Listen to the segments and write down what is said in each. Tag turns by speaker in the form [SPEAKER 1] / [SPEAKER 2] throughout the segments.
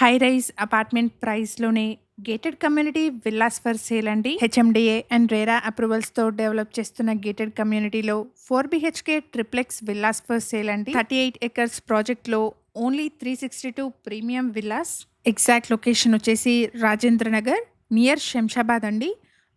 [SPEAKER 1] High rise apartment ప్రైస్‌లోనే gated community villas for sale అండి. HMDA and RERA అప్రూవల్స్‌తో develop చేస్తున్న గేటెడ్ కమ్యూనిటీలో 4 BHK triplex villas for sale అండి. 38 ఎకర్స్ ప్రాజెక్ట్‌లో only 362 premium villas. Exact location వచ్చేసి రాజేంద్ర నగర్ నియర్ శంషాబాద్ అండి.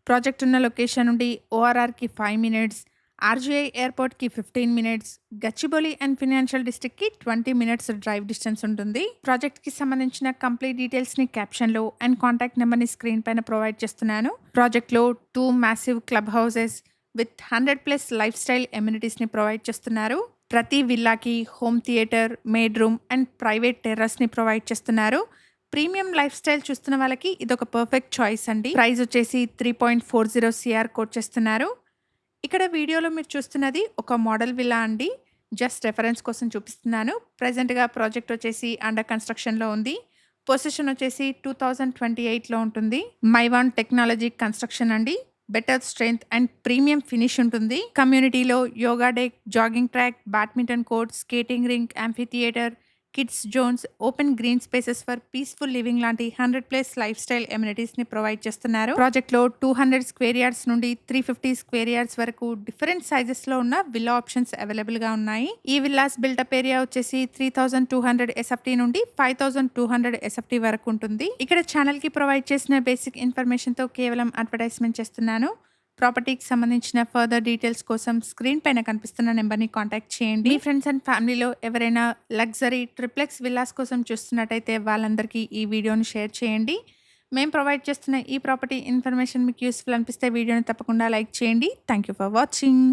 [SPEAKER 1] ప్రాజెక్ట్ ఉన్న లొకేషన్ నుండి ఓఆర్ఆర్‌కి 5 మినిట్స్, ఆర్జీఐ ఎయిర్పోర్ట్‌కి 15 మినిట్స్, గచ్చిబౌలి అండ్ ఫైనాన్షియల్ డిస్ట్రిక్ట్‌కి 20 మినిట్స్ డ్రైవ్ డిస్టెన్స్ ఉంటుంది. ప్రాజెక్ట్‌కి సంబంధించిన కంప్లీట్ డీటెయిల్స్‌ని క్యాప్షన్‌లో అండ్ కాంటాక్ట్ నెంబర్‌ని స్క్రీన్ పైన ప్రొవైడ్ చేస్తున్నాను. ప్రాజెక్ట్‌లో 2 massive club houses with 100+ life style ఎమ్యూనిటీస్‌ని ప్రొవైడ్ చేస్తున్నారు. ప్రతి విల్లాకి home theatre, maid room and private టెర్రస్‌ని ప్రొవైడ్ చేస్తున్నారు. ప్రీమియం లైఫ్ స్టైల్ చూస్తున్న వాళ్ళకి ఇదొక పర్ఫెక్ట్ చాయిస్ అండి. ప్రైస్ వచ్చేసి 3.40 CR కోట్ చేస్తున్నారు. ఇక్కడ వీడియోలో మీరు చూస్తున్నది ఒక మోడల్ విల్లా అండి. జస్ట్ రెఫరెన్స్ కోసం చూపిస్తున్నాను. ప్రెజెంట్‌గా ప్రాజెక్ట్ వచ్చేసి అండర్ కన్‌స్ట్రక్షన్‌లో ఉంది. పొజిషన్ వచ్చేసి 2028లో ఉంటుంది. మైవాన్ టెక్నాలజీ కన్‌స్ట్రక్షన్ అండి. Better strength and premium finish ఉంటుంది. కమ్యూనిటీలో yoga deck, jogging track, badminton court, skating ring, amphitheatre, kids zones, open green spaces for peaceful living లాంటి 100+ లైఫ్ స్టైల్ ఎమ్యూనిటీస్‌ని ప్రొవైడ్ చేస్తున్నారు. ప్రాజెక్ట్‌లో 200 స్క్వేర్ యార్డ్స్ నుండి 350 square yards వరకు different సైజెస్‌లో ఉన్న villa options అవైలబుల్‌గా ఉన్నాయి. ఈ విల్లాస్ బిల్డప్ ఏరియా వచ్చేసి 3200 ఎస్ఎఫ్టీ నుండి 5200 ఎస్ఎఫ్టీ వరకు ఉంటుంది. ఇక్కడ ఛానల్‌కి ప్రొవైడ్ చేసిన బేసిక్ ఇన్ఫర్మేషన్‌తో కేవలం అడ్వర్టైజ్మెంట్ చేస్తున్నాను. ప్రాపర్టీకి సంబంధించిన ఫర్దర్ డీటెయిల్స్ కోసం స్క్రీన్ పైన కనిపిస్తున్న నెంబర్ని కాంటాక్ట్ చేయండి. మీ ఫ్రెండ్స్ అండ్ ఫ్యామిలీలో ఎవరైనా లగ్జరీ ట్రిప్లెక్స్ విల్లాస్ కోసం చూస్తున్నట్టయితే వాళ్ళందరికీ ఈ వీడియోని షేర్ చేయండి. మేము ప్రొవైడ్ చేస్తున్న ఈ ప్రాపర్టీ ఇన్ఫర్మేషన్ మీకు యూస్ఫుల్ అనిపిస్తే వీడియోని తప్పకుండా లైక్ చేయండి. Thank you for watching.